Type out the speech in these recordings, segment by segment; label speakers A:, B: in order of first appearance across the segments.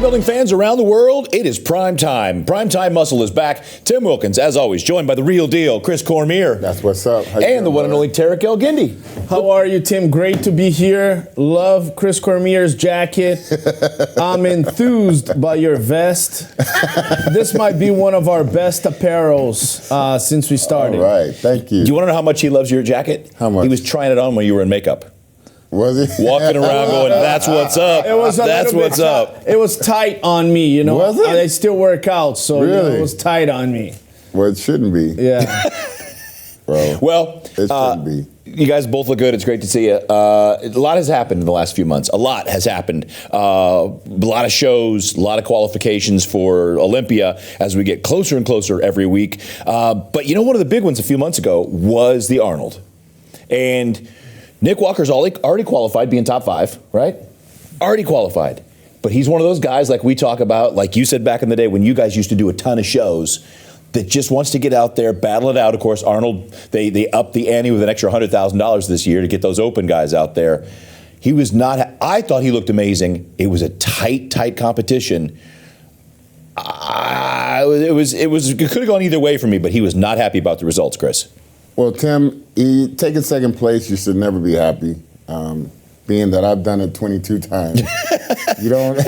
A: Bodybuilding fans around the world, it is prime time. Primetime Muscle is back. Tim Wilkins, as always, joined by the real deal, Chris Cormier.
B: That's what's up.
A: And the one and only Tarek El-Gindi.
C: How are you, Tim? Great to be here. Love Chris Cormier's jacket. I'm enthused by your vest. This might be one of our best apparels since we started.
B: All right, thank you.
A: Do you want to know how much he loves your jacket?
B: How much?
A: He was trying it on when you were in makeup.
B: Was he?
A: Walking around going, that's what's up. That's what's up.
C: It was tight on me, you know.
B: Was it?
C: I still work out, so
B: Really?
C: you know, it was tight on me.
B: Well, it shouldn't be.
C: Yeah.
B: Bro.
A: Well,
B: it shouldn't be.
A: You guys both look good. It's great to see you. A lot has happened in the last few months. A lot has happened. A lot of shows, a lot of qualifications for Olympia as we get closer and closer every week. But you know, one of the big ones a few months ago was the Arnold. And Nick Walker's already qualified, being top 5, right? Already qualified. But he's one of those guys like we talk about, like you said back in the day when you guys used to do a ton of shows, that just wants to get out there, battle it out. Of course, Arnold, they upped the ante with an extra $100,000 this year to get those open guys out there. He was not, I thought he looked amazing. It was a tight competition. It could have gone either way for me, but he was not happy about the results, Chris.
B: Well, Tim, taking second place, you should never be happy. Being that I've done it 22 times, you don't,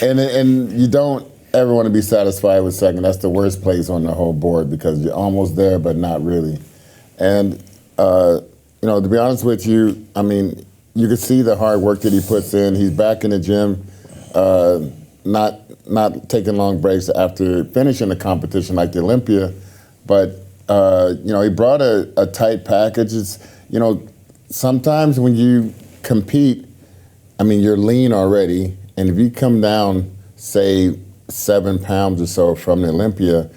B: and you don't ever want to be satisfied with second. That's the worst place on the whole board because you're almost there, but not really. And you know, to be honest with you, I mean, you can see the hard work that he puts in. He's back in the gym, not taking long breaks after finishing the competition like the Olympia, but. You know, he brought a tight package. It's, you know, sometimes when you compete, I mean, you're lean already, and if you come down, say, 7 pounds or so from the Olympia,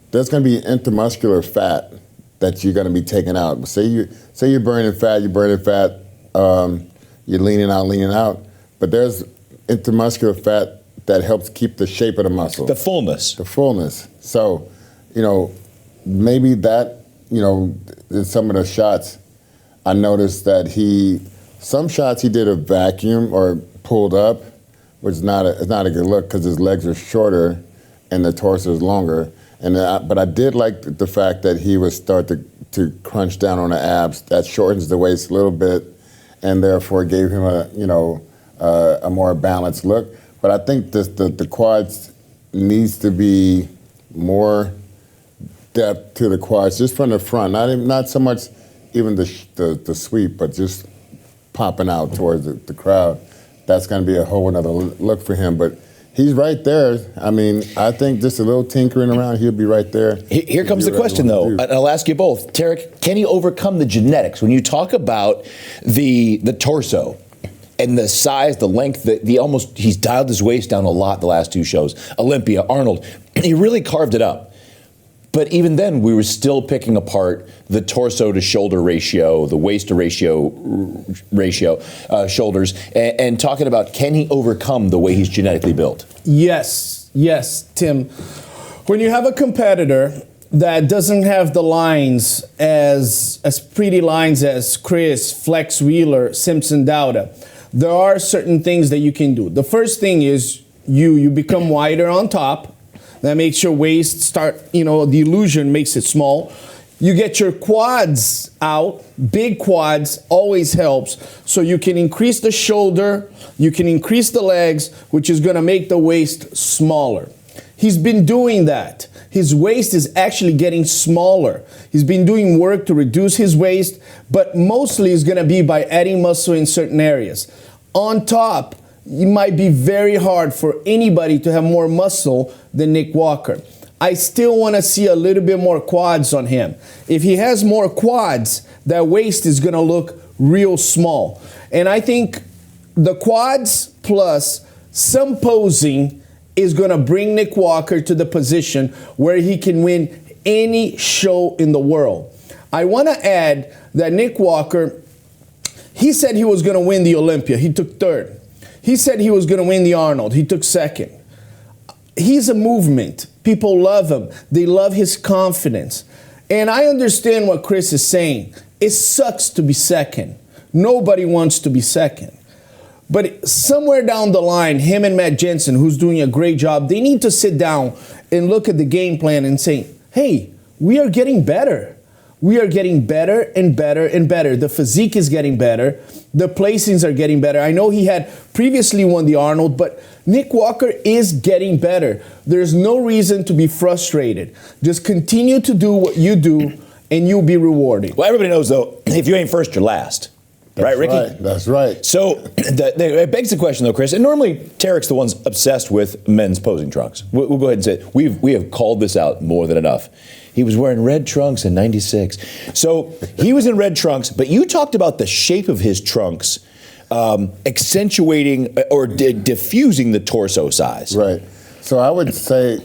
B: there's going to be intermuscular fat that you're going to be taking out. Say you're burning fat, you're leaning out, but there's intermuscular fat that helps keep the shape of the muscle.
A: The fullness.
B: The fullness. So, you know, maybe that, you know, in some of the shots, I noticed that some shots he did a vacuum or pulled up, which is not a good look because his legs are shorter and the torso is longer. But I did like the fact that he would start to crunch down on the abs. That shortens the waist a little bit, and therefore gave him a more balanced look. But I think the quads needs to be more depth to the quads, just from the front, not so much even the sweep, but just popping out towards the crowd. That's going to be a whole another look for him. But he's right there. I mean, I think just a little tinkering around, he'll be right there.
A: Here comes the question, though, and I'll ask you both. Tarek, can he overcome the genetics? When you talk about the torso and the size, the length, he's dialed his waist down a lot the last 2 shows. Olympia, Arnold, he really carved it up. But even then, we were still picking apart the torso to shoulder ratio, the waist to ratio, shoulders, and talking about, can he overcome the way he's genetically built?
C: Yes, Tim. When you have a competitor that doesn't have the lines as pretty lines as Chris, Flex Wheeler, Samson Dauda, there are certain things that you can do. The first thing is you become wider on top. That makes your waist start, you know, the illusion makes it small. You get your quads out. Big quads always helps. So you can increase the shoulder, you can increase the legs, which is going to make the waist smaller. He's been doing that. His waist is actually getting smaller. He's been doing work to reduce his waist, but mostly it's going to be by adding muscle in certain areas. On top, it might be very hard for anybody to have more muscle than Nick Walker. I still want to see a little bit more quads on him. If he has more quads, that waist is going to look real small. And I think the quads plus some posing is going to bring Nick Walker to the position where he can win any show in the world. I want to add that Nick Walker, he said he was going to win the Olympia. He took 3rd. He said he was going to win the Arnold. He took 2nd. He's a movement. People love him. They love his confidence. And I understand what Chris is saying. It sucks to be second. Nobody wants to be second. But somewhere down the line, him and Matt Jensen, who's doing a great job, they need to sit down and look at the game plan and say, hey, we are getting better. We are getting better and better and better. The physique is getting better. The placings are getting better. I know he had previously won the Arnold, but Nick Walker is getting better. There's no reason to be frustrated. Just continue to do what you do, and you'll be rewarded.
A: Well, everybody knows, though, if you ain't first, you're last. Right, Ricky?
B: Right. That's right.
A: So it begs the question, though, Chris, and normally Tarek's the one's obsessed with men's posing trunks. We'll go ahead and say it. We have called this out more than enough. He was wearing red trunks in '96. So he was in red trunks, but you talked about the shape of his trunks accentuating or diffusing the torso size.
B: Right. So I would say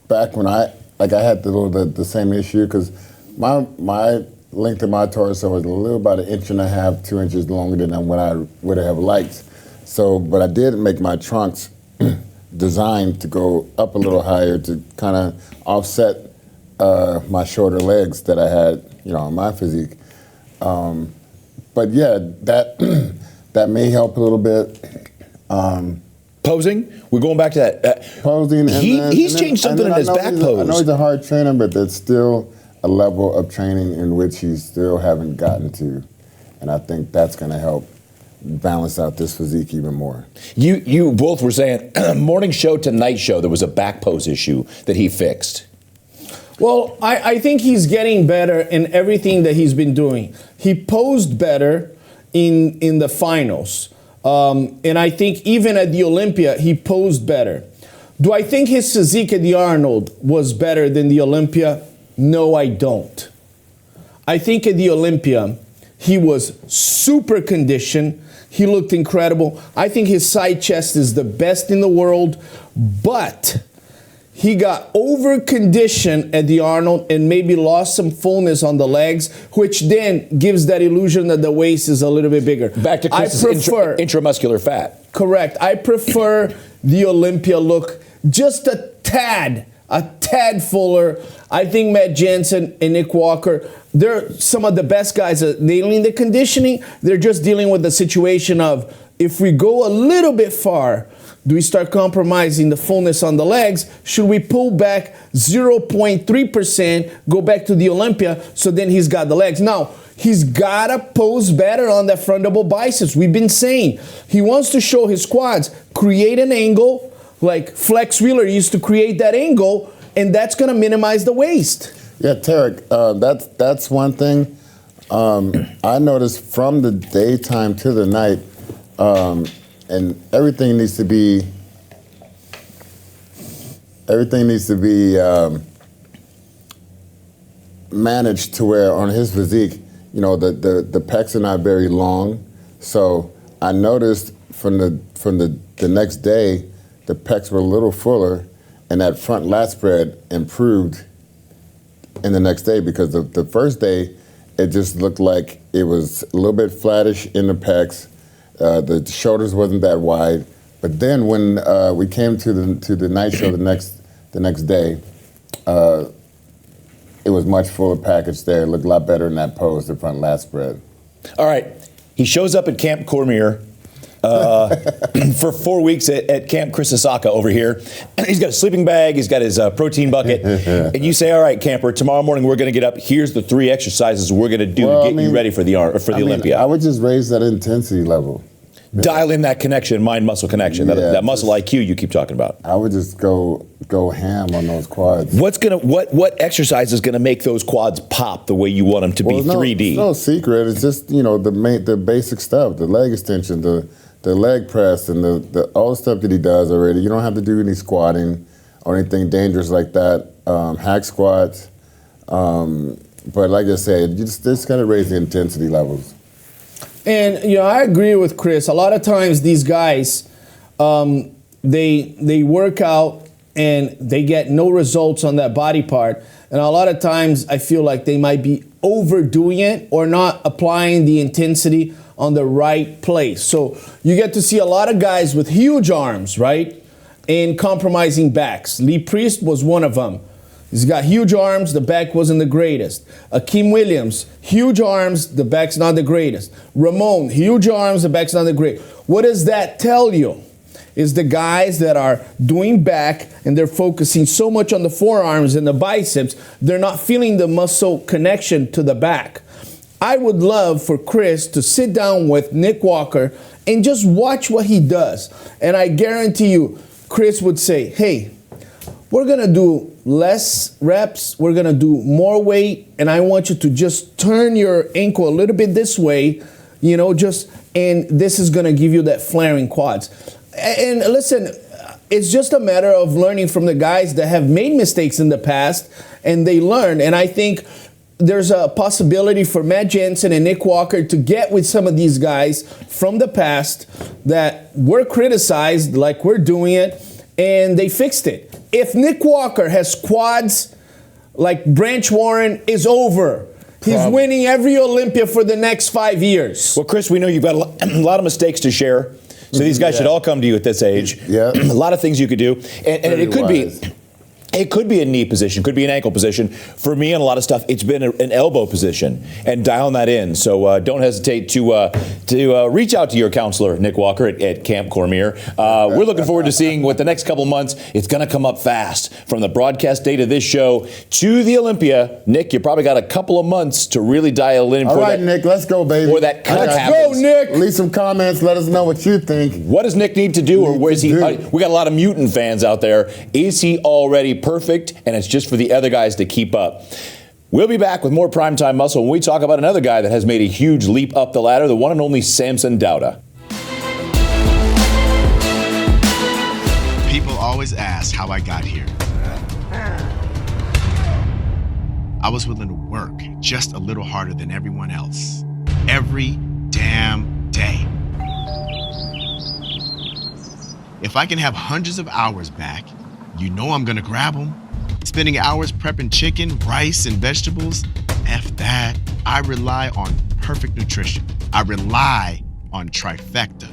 B: back when I had the same issue, because my length of my torso was a little about 1.5 inches, 2 inches longer than what I would have liked. So, but I did make my trunks designed to go up a little higher to kind of offset my shorter legs that I had, on my physique. But yeah, that may help a little bit.
A: Posing? We're going back to that.
B: Posing.
A: He's changed something in his back pose.
B: I know he's a hard trainer, but there's still a level of training in which he still haven't gotten to. And I think that's going to help balance out this physique even more.
A: You both were saying morning show to night show, there was a back pose issue that he fixed.
C: Well, I think he's getting better in everything that he's been doing. He posed better in the finals. And I think even at the Olympia, he posed better. Do I think his physique at the Arnold was better than the Olympia? No, I don't. I think at the Olympia, he was super conditioned. He looked incredible. I think his side chest is the best in the world, but he got over-conditioned at the Arnold and maybe lost some fullness on the legs, which then gives that illusion that the waist is a little bit bigger.
A: Back to Chris's intramuscular fat.
C: Correct. I prefer the Olympia look just a tad fuller. I think Matt Jensen and Nick Walker, they're some of the best guys at nailing the conditioning. They're just dealing with the situation of, if we go a little bit far, do we start compromising the fullness on the legs? Should we pull back 0.3%, go back to the Olympia, so then he's got the legs? Now, he's got to pose better on that front double biceps. We've been saying he wants to show his quads, create an angle, like Flex Wheeler used to create that angle, and that's going to minimize the waist.
B: Yeah, Tarek, that's one thing. I noticed from the daytime to the night, and everything needs to be managed to where on his physique, the pecs are not very long. So I noticed from the next day, the pecs were a little fuller, and that front lat spread improved in the next day, because the first day, it just looked like it was a little bit flattish in the pecs. The shoulders wasn't that wide, but then when we came to the night show the next day, it was much fuller package there. It looked a lot better in that pose, the front lat spread.
A: All right, he shows up at Camp Cormier for 4 weeks at Camp Chris Asaka over here. He's got a sleeping bag, he's got his protein bucket, and you say, all right, camper, tomorrow morning we're going to get up, here's the 3 exercises we're going to do to get you ready for the Olympia.
B: I would just raise that intensity level.
A: Dial in that connection, mind-muscle connection, that muscle IQ you keep talking about.
B: I would just go ham on those quads.
A: What exercise is gonna make those quads pop the way you want them to be 3D?
B: It's no secret. It's just the basic stuff, the leg extension, the leg press, and the all the stuff that he does already. You don't have to do any squatting or anything dangerous like that. Hack squats, but like I said, you just gotta raise the intensity levels.
C: And I agree with Chris. A lot of times these guys, they work out and they get no results on that body part. And a lot of times I feel like they might be overdoing it or not applying the intensity on the right place. So you get to see a lot of guys with huge arms, right? And compromising backs. Lee Priest was one of them. He's got huge arms, the back wasn't the greatest. Akeem Williams, huge arms, the back's not the greatest. Ramon, huge arms, the back's not the greatest. What does that tell you? Is the guys that are doing back and they're focusing so much on the forearms and the biceps, they're not feeling the muscle connection to the back. I would love for Chris to sit down with Nick Walker and just watch what he does. And I guarantee you, Chris would say, hey, we're going to do less reps, we're going to do more weight, and I want you to just turn your ankle a little bit this way, and this is going to give you that flaring quads. And listen, it's just a matter of learning from the guys that have made mistakes in the past, and they learn. And I think there's a possibility for Matt Jensen and Nick Walker to get with some of these guys from the past that were criticized like we're doing it, and they fixed it. If Nick Walker has quads like Branch Warren, is over. He's winning every Olympia for the next 5 years.
A: Well, Chris, we know you've got a lot of mistakes to share. So these guys should all come to you at this age.
B: Yeah.
A: A lot of things you could do. And it could
B: wise.
A: be... It could be a knee position, could be an ankle position. For me, on a lot of stuff, it's been an elbow position, and dialing that in. So don't hesitate to reach out to your counselor, Nick Walker, at Camp Cormier. We're looking forward to seeing what the next couple months, it's going to come up fast. From the broadcast date of this show to the Olympia, Nick, you probably got a couple of months to really dial in.
B: All right, Nick, let's go, baby.
A: Before that cut
C: Let's
A: happens.
C: go, Nick.
B: Leave some comments. Let us know what you think.
A: What does Nick need to do, or where is he?
B: Need to do.
A: We got a lot of Mutant fans out there. Is he already perfect? And it's just for the other guys to keep up. We'll be back with more Primetime Muscle when we talk about another guy that has made a huge leap up the ladder, the one and only Samson Dauda.
D: People always ask how I got here. I was willing to work just a little harder than everyone else. Every damn day. If I can have hundreds of hours back, you know I'm gonna grab them. Spending hours prepping chicken, rice, and vegetables, F that. I rely on perfect nutrition. I rely on trifecta.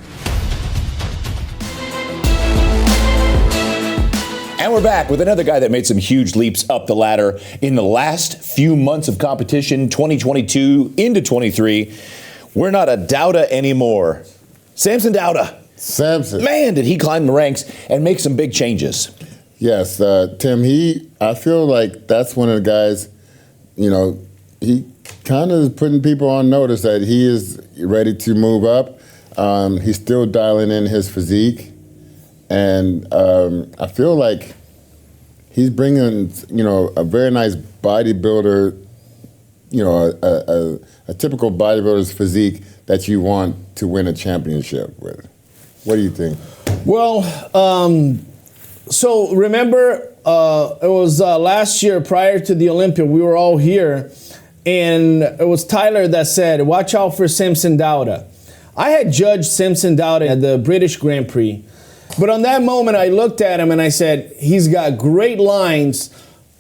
A: And we're back with another guy that made some huge leaps up the ladder in the last few months of competition, 2022 into 23. We're not a Dauda anymore. Samson Dauda.
B: Samson.
A: Man, did he climb the ranks and make some big changes.
B: Yes, Tim, I feel like that's one of the guys, he kind of is putting people on notice that he is ready to move up. He's still dialing in his physique. And I feel like he's bringing, a very nice bodybuilder, a typical bodybuilder's physique that you want to win a championship with. What do you think?
C: Well, so remember, it was last year prior to the Olympia, we were all here, and it was Tyler that said, watch out for Samson Dauda. I had judged Samson Dauda at the British Grand Prix, but on that moment I looked at him and I said, he's got great lines,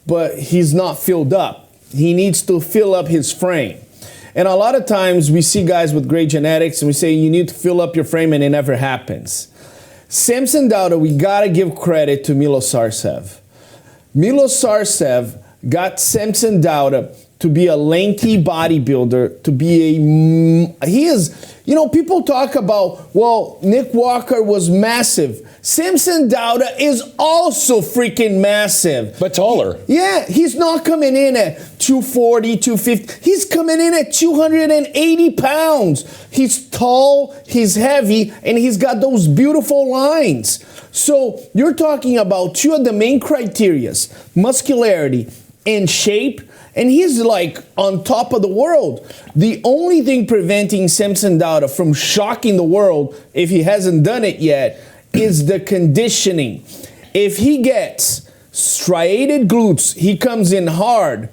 C: but he's not filled up. He needs to fill up his frame. And a lot of times we see guys with great genetics and we say, you need to fill up your frame, and it never happens. Samson Dauda, we got to give credit to Milos Sarcev. Milos Sarcev got Samson Dauda to be a lanky bodybuilder, to be he is, people talk about, well, Nick Walker was massive. Samson Dauda is also freaking massive.
A: But taller.
C: Yeah, he's not coming in at 240, 250. He's coming in at 280 pounds. He's tall, he's heavy, and he's got those beautiful lines. So you're talking about two of the main criterias, muscularity and shape, and he's like on top of the world. The only thing preventing Samson Dauda from shocking the world, if he hasn't done it yet, is the conditioning. If he gets striated glutes, he comes in hard.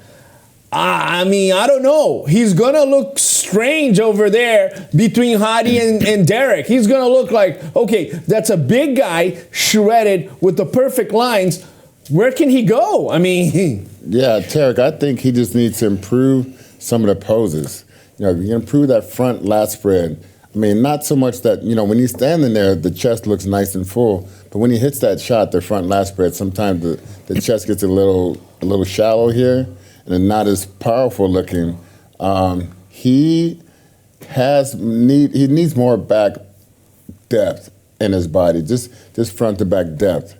C: I don't know. He's going to look strange over there between Hadi and Derek. He's going to look like, okay, that's a big guy shredded with the perfect lines. Where can he go?
B: Yeah, Tarek, I think he just needs to improve some of the poses. You improve that front lat spread. Not so much that, when he's standing there, the chest looks nice and full, But when he hits that shot, the front lat spread, sometimes the chest gets a little shallow here, and it's not as powerful looking. He needs more back depth in his body, just front to back depth.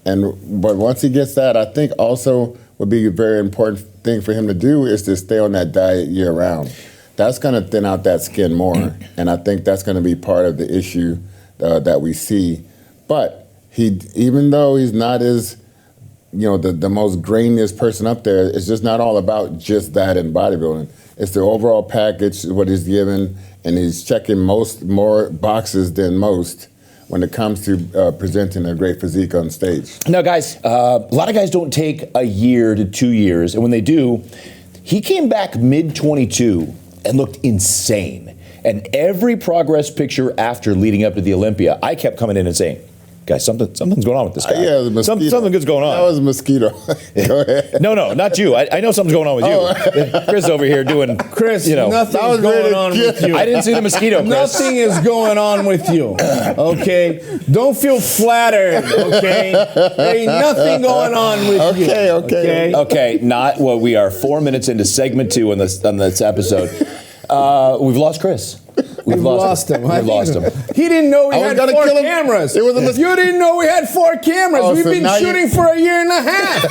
B: But once he gets that, I think also would be a very important thing for him to do is to stay on that diet year round. That's going to thin out that skin more, and I think that's going to be part of the issue that we see. But even though he's not as, the most grainiest person up there, it's just not all about just that in bodybuilding. It's the overall package, what he's given, and he's checking more boxes than most when it comes to presenting a great physique on stage.
A: Now, guys, a lot of guys don't take a year to 2 years, and when they do, he came back mid-22 and looked insane. And every progress picture after leading up to the Olympia, I kept coming in and saying, guys, something's going on with this guy.
B: Yeah, the mosquito.
A: Something good's going on.
B: That was a mosquito. Go ahead.
A: No, not you. I know something's going on with you. Chris over here doing,
C: Chris, nothing's going on with you.
A: I didn't see the mosquito, Chris.
C: Nothing is going on with you, okay? Don't feel flattered, okay? There ain't nothing going on with you.
A: Okay, we are 4 minutes into segment 2 on this episode. We've lost Chris.
C: We've lost him.
A: We've lost him.
C: He didn't know we had 4 cameras. You didn't know we had 4 cameras. We've been shooting for a year and a half.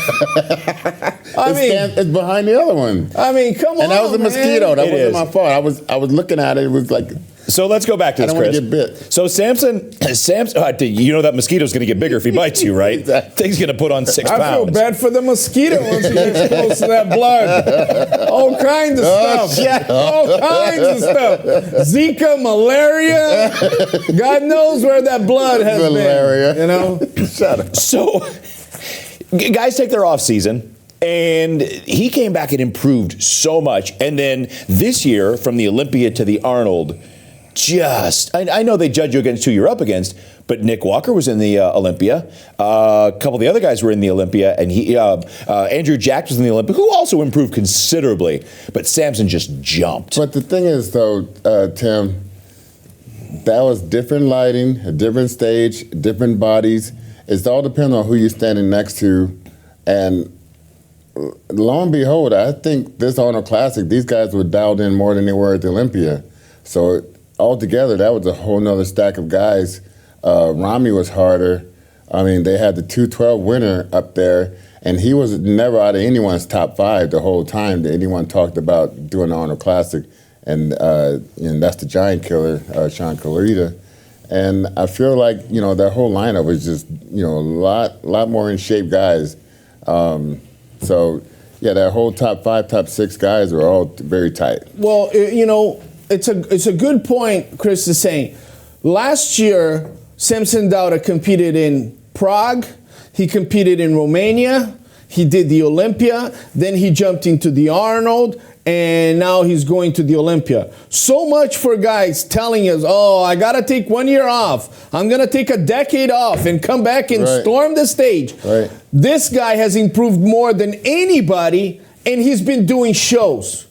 B: It's behind the other one.
C: I mean, come on,
B: and that was a mosquito. That wasn't my fault. I was looking at it. It was like.
A: So let's go back to this, Chris.
B: I don't want to get bit.
A: So Samson, that mosquito's going to get bigger if he bites you, right?
B: Exactly.
A: Thing's going to put on 6 pounds.
C: I feel bad for the mosquito once he gets close to that blood. All kinds of stuff. Yeah, all kinds of stuff. Zika, malaria. God knows where that blood has been.
B: Shut up.
A: So, guys take their off season. And he came back and improved so much. And then this year, from the Olympia to the Arnold, I know they judge you against who you're up against, but Nick Walker was in the Olympia. A couple of the other guys were in the Olympia, and Andrew Jack was in the Olympia, who also improved considerably. But Samson just jumped.
B: But the thing is, though, Tim, that was different lighting, a different stage, different bodies. It all depends on who you're standing next to. And lo and behold, I think this Arnold Classic, these guys were dialed in more than they were at the Olympia. So altogether, that was a whole nother stack of guys. Rami was harder. I mean, they had the 212 winner up there, and he was never out of anyone's top 5 the whole time that anyone talked about doing the Arnold Classic. And that's the giant killer, Sean Clarita. And I feel like, that whole lineup was just, a lot more in shape guys. So, that whole top 5, top 6 guys were all very tight.
C: Well, it's a good point Chris is saying. Last year, Samson Dauda competed in Prague. He competed in Romania. He did the Olympia. Then he jumped into the Arnold. And now he's going to the Olympia. So much for guys telling us, I got to take 1 year off. I'm going to take a decade off and come back and storm the stage.
B: Right.
C: This guy has improved more than anybody, and he's been doing shows.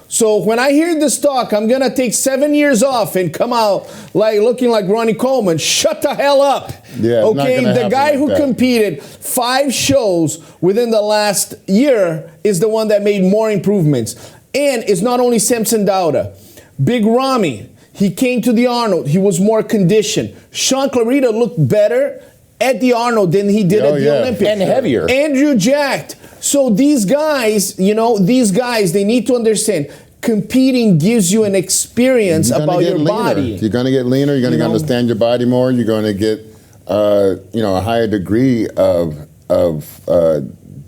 C: So when I hear this talk, I'm going to take 7 years off and come out looking like Ronnie Coleman. Shut the hell up.
B: Yeah,
C: okay, the guy who competed 5 shows within the last year is the one that made more improvements. And it's not only Samson Dauda. Big Rami, he came to the Arnold. He was more conditioned. Sean Clarita looked better at the Arnold than he did at the Olympia.
A: And heavier.
C: Andrew jacked. So these guys, they need to understand. Competing gives you an experience about your body.
B: You're going to get leaner. You're going to understand your body more. You're going to get, a higher degree of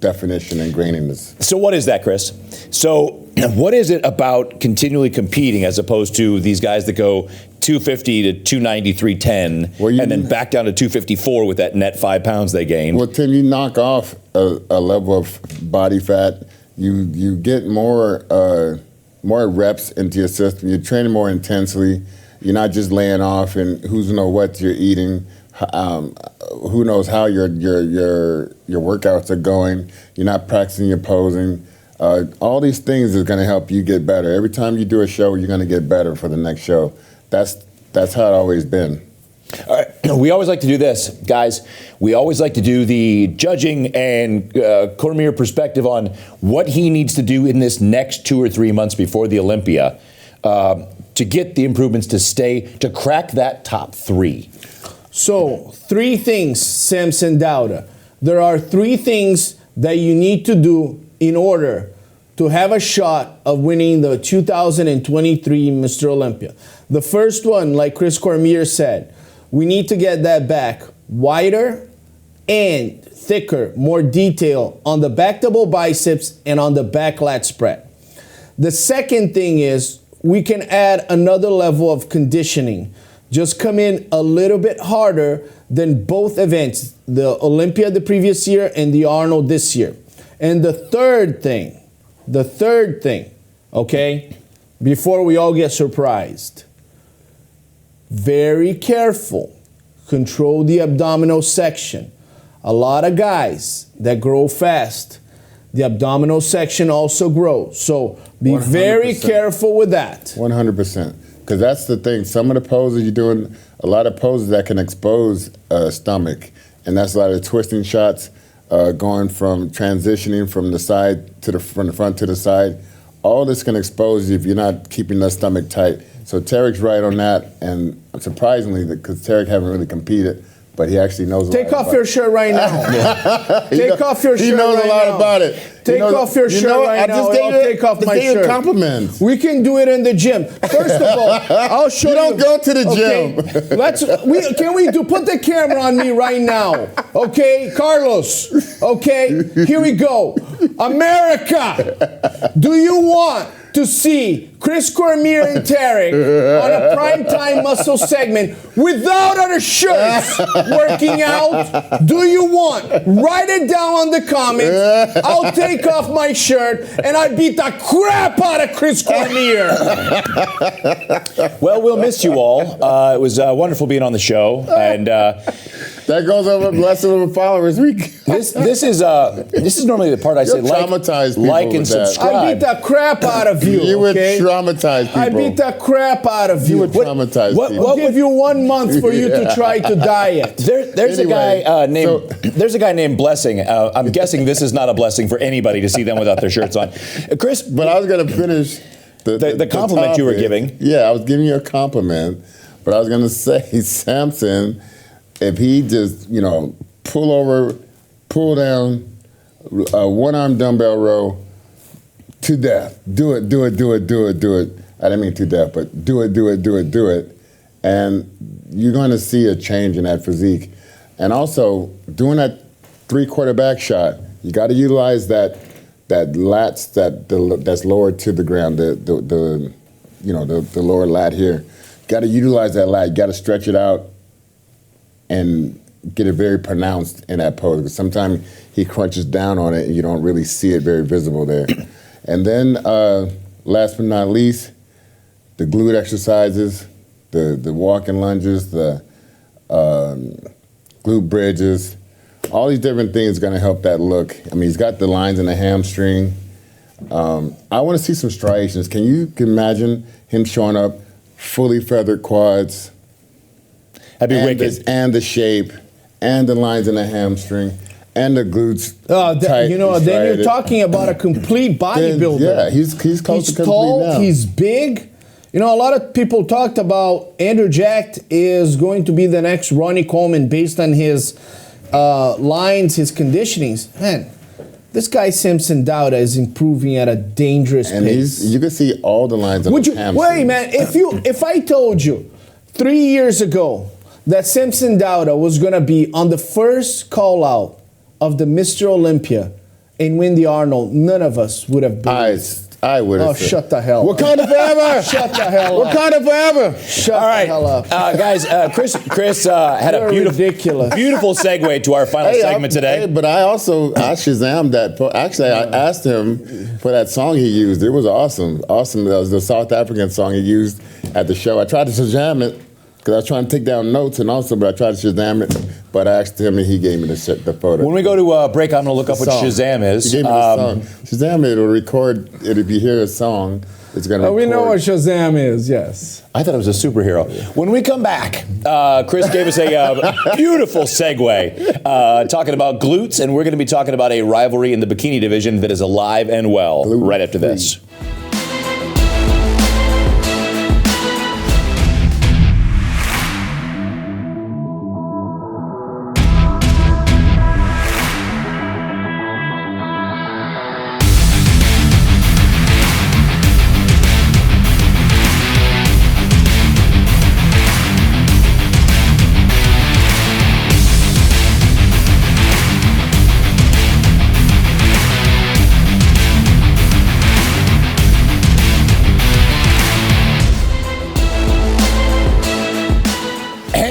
B: definition and graininess.
A: So what is that, Chris? So what is it about continually competing as opposed to these guys that go 250 to 290, 310, and then back down to 254 with that net 5 pounds they gained?
B: Well, Tim, you knock off a level of body fat. You get more reps into your system. You're training more intensely. You're not just laying off and who's know what you're eating. Who knows how your workouts are going. You're not practicing your posing. All these things is going to help you get better. Every time you do a show, you're going to get better for the next show. That's how it always been.
A: All right. we always like to do this, guys. We always like to do the judging and Cormier perspective on what he needs to do in this next 2 or 3 months before the Olympia to get the improvements to crack that top 3.
C: So, 3 things, Samson Dauda. There are 3 things that you need to do in order to have a shot of winning the 2023 Mr. Olympia. The first one, like Chris Cormier said, we need to get that back wider and thicker, more detail on the back double biceps and on the back lat spread. The second thing is we can add another level of conditioning. Just come in a little bit harder than both events, the Olympia the previous year and the Arnold this year. And the third thing, okay, before we all get surprised, very careful, control the abdominal section. A lot of guys that grow fast, the abdominal section also grows. So be
B: 100%.
C: very careful with that.
B: 100%. Because that's the thing. Some of the poses you're doing, a lot of poses that can expose stomach. And that's a lot of twisting shots, going from transitioning from the side to from the front to the side. All this can expose you if you're not keeping the stomach tight. So Tarek's right on that. And surprisingly, because Tarek haven't really competed, but he actually knows.
C: Take off your shirt right now. Take off your shirt right now.
B: He knows a lot about it.
C: Take off your shirt right now. I'll take off my shirt.
B: Compliments.
C: We can do it in the gym. First of all, I'll show you.
B: You don't go to the gym.
C: Can we put the camera on me right now? Okay, Carlos. Okay, here we go. America, do you want to see Chris Cormier and Tarek on a primetime muscle segment without other shirts working out? Do you want? Write it down on the comments. I'll take off my shirt and I beat the crap out of Chris Cormier.
A: Well, we'll miss you all. It was wonderful being on the show, and
B: that goes over blessing of followers.
A: This is normally the part I say like and subscribe.
C: I beat the crap out of you.
B: You would
C: okay?
B: traumatize people.
C: I beat the crap out of you.
B: You would traumatize people.
C: I'll give you 1 month for you to try to diet.
A: There's
B: Anyway,
A: a guy named Blessing. I'm guessing this is not a blessing for anybody to see them without their shirts on. Chris,
B: but I was going to finish
A: the compliment you were giving.
B: Yeah, I was giving you a compliment, but I was going to say Samson, if he just pull down, one-arm dumbbell row to death. Do it. I didn't mean to death, but do it. And you're going to see a change in that physique. And also, doing that 3/4 back shot, you got to utilize that lats that's lowered to the ground, the lower lat here. Got to utilize that lat. You got to stretch it out and get it very pronounced in that pose. Because sometimes he crunches down on it and you don't really see it very visible there. And then, last but not least, the glute exercises, the walking lunges, the glute bridges, all these different things are going to help that look. I mean, he's got the lines in the hamstring. I want to see some striations. Can you imagine him showing up fully feathered quads?
A: That'd be wicked.
B: And the shape, and the lines in the hamstring, and the glutes.
C: Then you're talking about a complete bodybuilder.
B: Yeah, he's close to complete
C: tall,
B: now.
C: he's big. You know, a lot of people talked about Andrew Jacked is going to be the next Ronnie Coleman based on his lines, his conditionings. Man, this guy Samson Dauda is improving at a dangerous pace.
B: You can see all the lines on the hamstring.
C: Wait, man, if I told you 3 years ago that Samson Dauda was going to be on the first call out of the Mr. Olympia and win the Arnold, none of us would have believed.
B: I would have.
C: Oh, shut the hell up.
B: Wakanda forever!
C: Shut the hell up.
B: Wakanda forever!
C: Shut the hell up.
A: Guys, Chris had a beautiful segue to our final segment today.
B: But I Shazammed that. Actually, I asked him for that song he used. It was awesome. Awesome. That was the South African song he used at the show. I tried to Shazam it because I was trying to take down notes but I tried to Shazam it. But I asked him and he gave me the photo.
A: When we go to break, I'm going to look up what Shazam is.
B: He gave me the song. Shazam it, it'll record it if you hear a song. It's going to
C: We know what Shazam is, yes.
A: I thought it was a superhero. When we come back, Chris gave us a beautiful segue talking about glutes, and we're going to be talking about a rivalry in the bikini division that is alive and well right after this.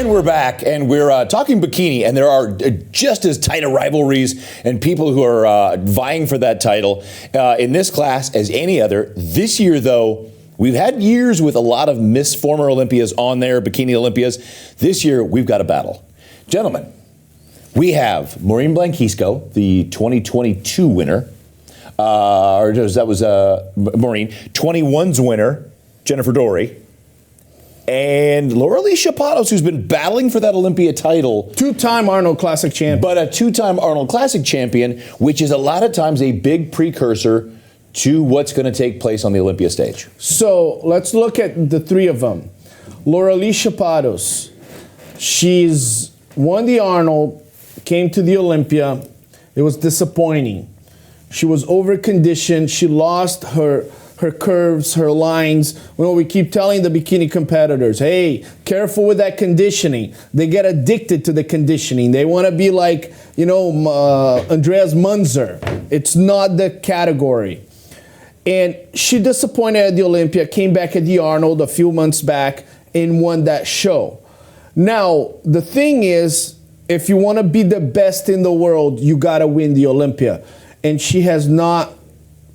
A: We're back, and we're talking bikini, and there are just as tight of rivalries and people who are vying for that title in this class as any other. This year, though, we've had years with a lot of former Olympias on there, bikini Olympias. This year, we've got a battle. Gentlemen, we have Maureen Blanquisco, the 2022 winner, that was Maureen, 21's winner, Jennifer Dory, and Laura-Lee Chapados, who's been battling for that Olympia title.
C: Two-time Arnold Classic champion.
A: But a two-time Arnold Classic champion, which is a lot of times a big precursor to what's going to take place on the Olympia stage.
C: So let's look at the three of them. Laura-Lee Chapados. She's won the Arnold, came to the Olympia. It was disappointing. She was over-conditioned. She lost her curves, her lines. Well, we keep telling the bikini competitors, hey, careful with that conditioning. They get addicted to the conditioning. They want to be like, Andreas Munzer. It's not the category. And she disappointed at the Olympia, came back at the Arnold a few months back and won that show. Now, the thing is, if you want to be the best in the world, you got to win the Olympia. And she has not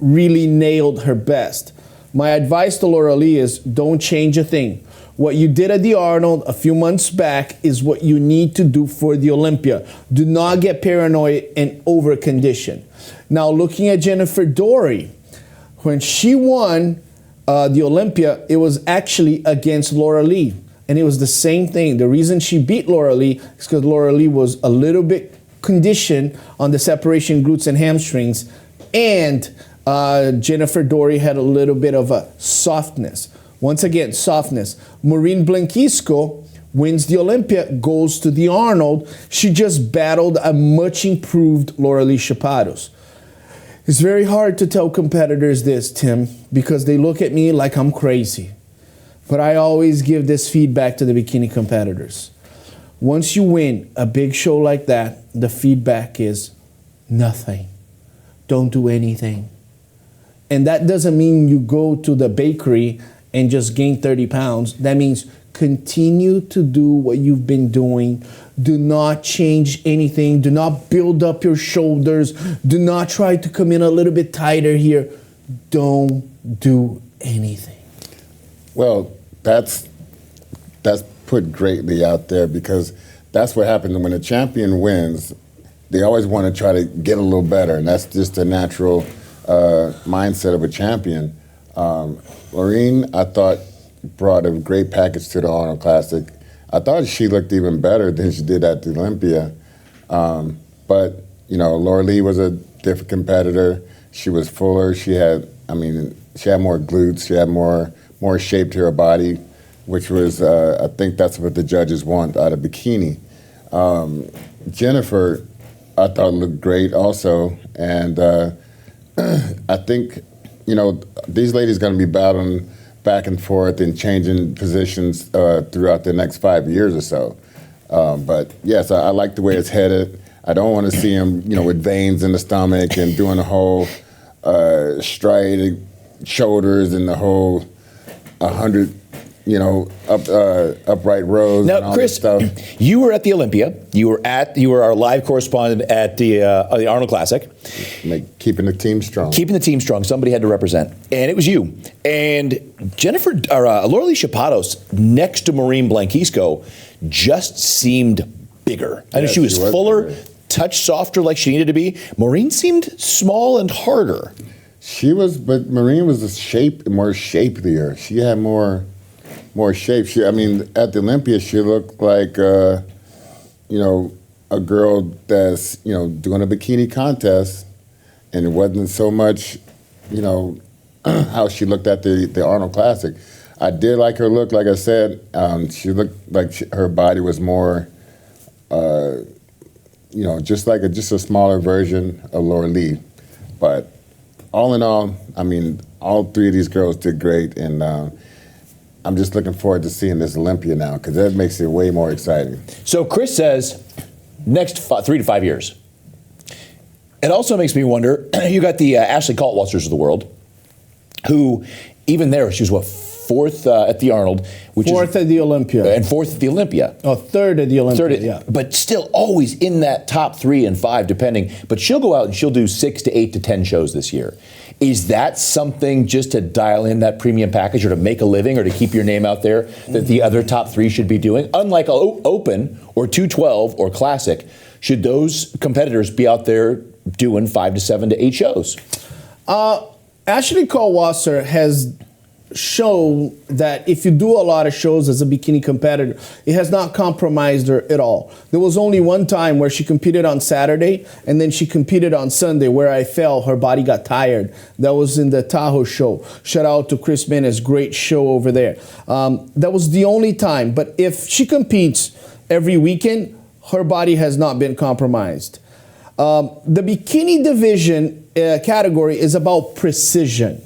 C: really nailed her best. My advice to Laura-Lee is don't change a thing. What you did at the Arnold a few months back is what you need to do for the Olympia. Do not get paranoid and over-condition. Now, looking at Jennifer Dory, when she won the Olympia, it was actually against Laura-Lee. And it was the same thing. The reason she beat Laura-Lee is because Laura-Lee was a little bit conditioned on the separation glutes and hamstrings, and Jennifer Dory had a little bit of a softness. Once again, softness. Maureen Blanquisco wins the Olympia, goes to the Arnold. She just battled a much improved Laura-Lee Chapados. It's very hard to tell competitors this, Tim, because they look at me like I'm crazy. But I always give this feedback to the bikini competitors. Once you win a big show like that, the feedback is nothing. Don't do anything. And that doesn't mean you go to the bakery and just gain 30 pounds. That means continue to do what you've been doing. Do not change anything. Do not build up your shoulders. Do not try to come in a little bit tighter here. Don't do anything.
B: Well, that's put greatly out there, because that's what happens when a champion wins. They always want to try to get a little better, and that's just a natural mindset of a champion. Maureen, I thought, brought a great package to the Arnold Classic. I thought she looked even better than she did at the Olympia. But, Laura-Lee was a different competitor. She was fuller. She had more glutes. She had more shape to her body, which was, I think that's what the judges want out of bikini. Jennifer, I thought looked great also. And I think, these ladies are going to be battling back and forth and changing positions throughout the next 5 years or so. But yes, I like the way it's headed. I don't want to see him, with veins in the stomach and doing the whole straight shoulders and the whole 100, upright rows.
A: Now,
B: and all
A: Chris,
B: that stuff.
A: you were at the Olympia. You were our live correspondent at the Arnold Classic.
B: Keeping the team strong.
A: Keeping the team strong. Somebody had to represent, and it was you. And Laura-Lee Chapados next to Maureen Blanquisco just seemed bigger. I know she was fuller,
B: bigger.
A: touch softer like she needed to be. Maureen seemed small and harder.
B: But Marine was more shapelier. She had more shape. At the Olympia, she looked like, a girl that's, doing a bikini contest, and it wasn't so much, how she looked at the Arnold Classic. I did like her look. Like I said, she looked like her body was more, just a smaller version of Laura Lee. But all in all, all three of these girls did great, and I'm just looking forward to seeing this Olympia now, because that makes it way more exciting.
A: So Chris says next 3 to 5 years. It also makes me wonder, you got the Ashley Kaltwassers of the world, who, even there, she was, fourth at the Arnold.
C: Fourth at the Olympia.
A: And fourth at the Olympia.
C: Oh, third at the Olympia, yeah.
A: But still always in that top 3 and 5, depending. But she'll go out and she'll do 6 to 8 to 10 shows this year. Is that something just to dial in that premium package, or to make a living, or to keep your name out there, that the other top 3 should be doing? Unlike Open or 212 or Classic, should those competitors be out there doing 5 to 7 to 8 shows?
C: Ashley Kaltwasser has shown that if you do a lot of shows as a bikini competitor, it has not compromised her at all. There was only one time where she competed on Saturday, and then she competed on Sunday, where I felt her body got tired. That was in the Tahoe show. Shout out to Chris Menes, great show over there. That was the only time. But if she competes every weekend, her body has not been compromised. The bikini division category is about precision.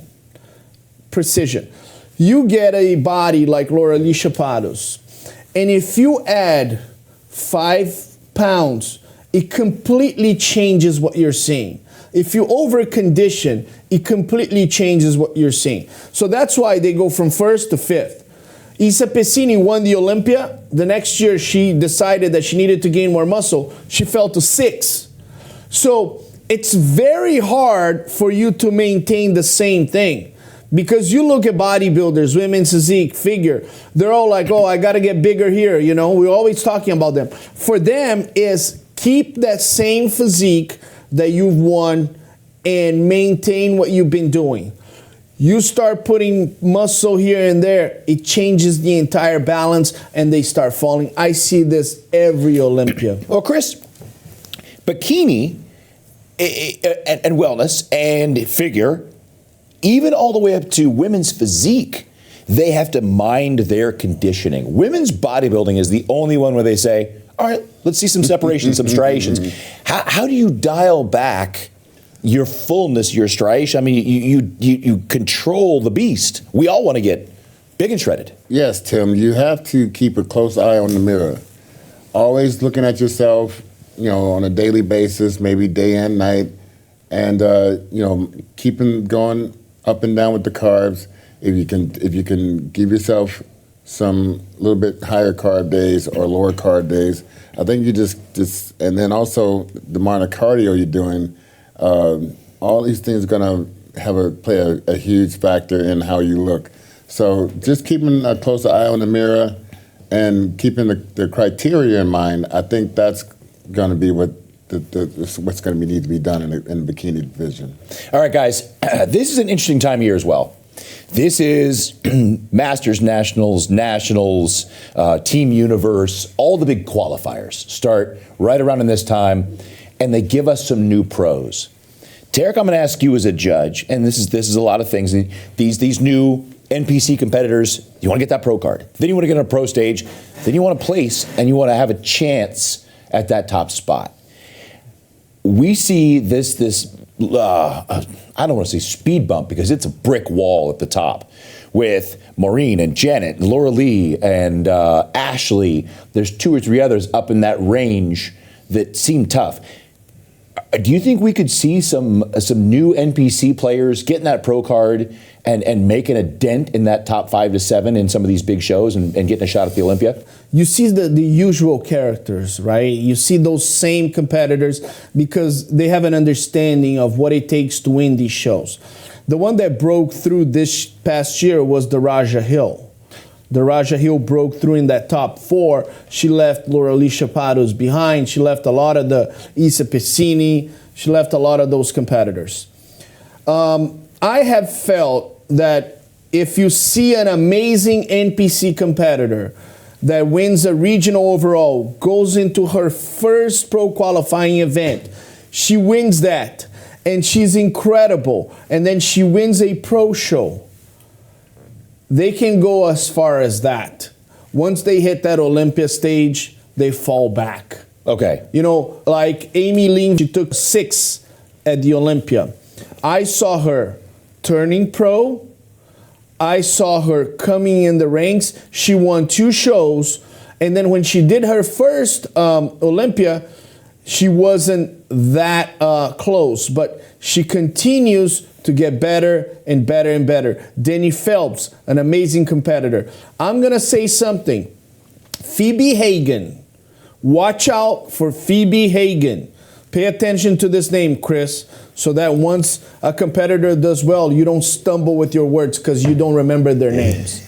C: You get a body like Laura Lee Chapados, and if you add 5 pounds, it completely changes what you're seeing. If you over-condition, it completely changes what you're seeing. So that's why they go from 1st to 5th. Isa Pessini won the Olympia. The next year, she decided that she needed to gain more muscle. She fell to 6. So it's very hard for you to maintain the same thing. Because you look at bodybuilders, women's physique, figure, they're all like, oh, I got to get bigger here. We're always talking about them. For them is keep that same physique that you've won and maintain what you've been doing. You start putting muscle here and there, it changes the entire balance, and they start falling. I see this every Olympia.
A: Well, Chris, bikini and wellness and figure, even all the way up to women's physique, they have to mind their conditioning. Women's bodybuilding is the only one where they say, all right, let's see some separation, some striations. How do you dial back your fullness, your striation? You control the beast. We all want to get big and shredded.
B: Yes, Tim, you have to keep a close eye on the mirror. Always looking at yourself, on a daily basis, maybe day and night, and keeping going up and down with the carbs. If you can give yourself some little bit higher carb days or lower carb days, I think you just and then also the amount of cardio you're doing, all these things are going to play a huge factor in how you look. So just keeping a closer eye on the mirror and keeping the criteria in mind, I think that's going to be what's going to need to be done in the bikini division.
A: All right, guys, this is an interesting time of year as well. This is Masters, Nationals, Team Universe, all the big qualifiers start right around in this time, and they give us some new pros. Tarek, I'm going to ask you as a judge, and this is a lot of things. These new NPC competitors, you want to get that pro card. Then you want to get on a pro stage. Then you want to place, and you want to have a chance at that top spot. We see this I don't want to say speed bump, because it's a brick wall at the top with Maureen and Janet, Laura Lee and Ashley. There's 2 or 3 others up in that range that seem tough. Do you think we could see some new NPC players getting that pro card and making a dent in that top 5 to 7 in some of these big shows and getting a shot at the Olympia?
C: You see the usual characters, right? You see those same competitors because they have an understanding of what it takes to win these shows. The one that broke through this past year was the Raja Hill. The Raja Hill broke through in that top 4. She left Laura Lee Chapados behind. She left a lot of the Isa Pessini. She left a lot of those competitors. I have felt that if you see an amazing NPC competitor that wins a regional overall, goes into her first pro qualifying event, she wins that, and she's incredible, and then she wins a pro show, they can go as far as that. Once they hit that Olympia stage, they fall back.
A: Okay.
C: You know, like Amy Ling, she took 6 at the Olympia. I saw her turning pro. I saw her coming in the ranks. She won 2 shows. And then when she did her first Olympia, she wasn't that close. But she continues to get better and better and better. Denny Phelps, an amazing competitor. I'm going to say something. Phoebe Hagen. Watch out for Phoebe Hagen. Pay attention to this name, Chris, so that once a competitor does well, you don't stumble with your words because you don't remember their names.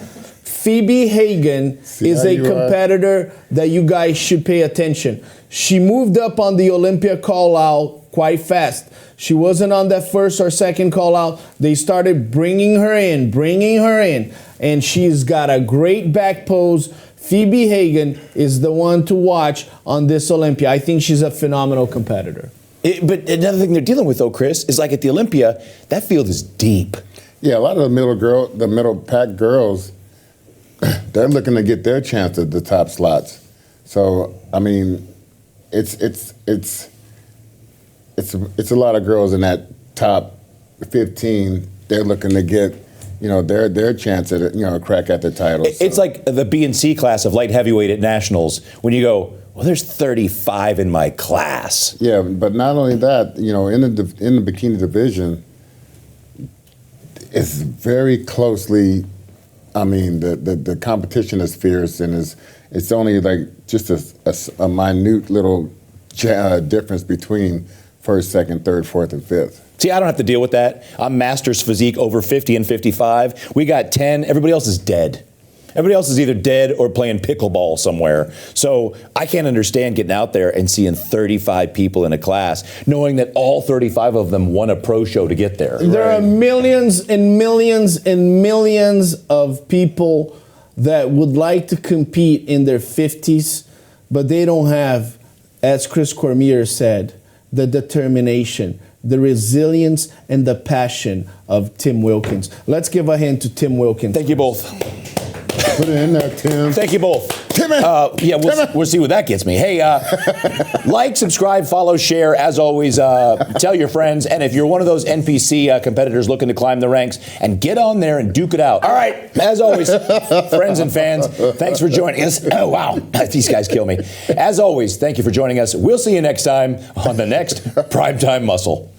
C: Phoebe Hagen is a competitor that you guys should pay attention. She moved up on the Olympia call-out quite fast. She wasn't on that first or second call-out. They started bringing her in, and she's got a great back pose. Phoebe Hagen is the one to watch on this Olympia. I think she's a phenomenal competitor.
A: But another thing they're dealing with, though, Chris, is like at the Olympia, that field is deep.
B: Yeah, a lot of the middle pack girls, they're looking to get their chance at the top slots. So I mean, it's a lot of girls in that top 15. They're looking to get, you know, their chance at a crack at the title.
A: It's like the B and C class of light heavyweight at nationals. When you go, well, there's 35 in my class.
B: Yeah, but not only that, you know, in the bikini division, it's very closely. I mean, the competition is fierce, and it's only like just a minute little difference between first, second, third, fourth, and fifth.
A: See, I don't have to deal with that. I'm Masters physique over 50 and 55. We got 10. Everybody else is dead. Everybody else is either dead or playing pickleball somewhere. So I can't understand getting out there and seeing 35 people in a class, knowing that all 35 of them won a pro show to get there.
C: There are millions and millions and millions of people that would like to compete in their 50s, but they don't have, as Chris Cormier said, the determination, the resilience, and the passion of Tim Wilkins. Let's give a hand to Tim Wilkins.
A: Thank you both.
B: Put it in there, Tim.
A: Thank you both.
B: Timmy.
A: Yeah, we'll see what that gets me. Hey, like, subscribe, follow, share. As always, tell your friends. And if you're one of those NPC competitors looking to climb the ranks, and get on there and duke it out. All right, as always, friends and fans, thanks for joining us. Oh, wow, these guys kill me. As always, thank you for joining us. We'll see you next time on the next Primetime Muscle.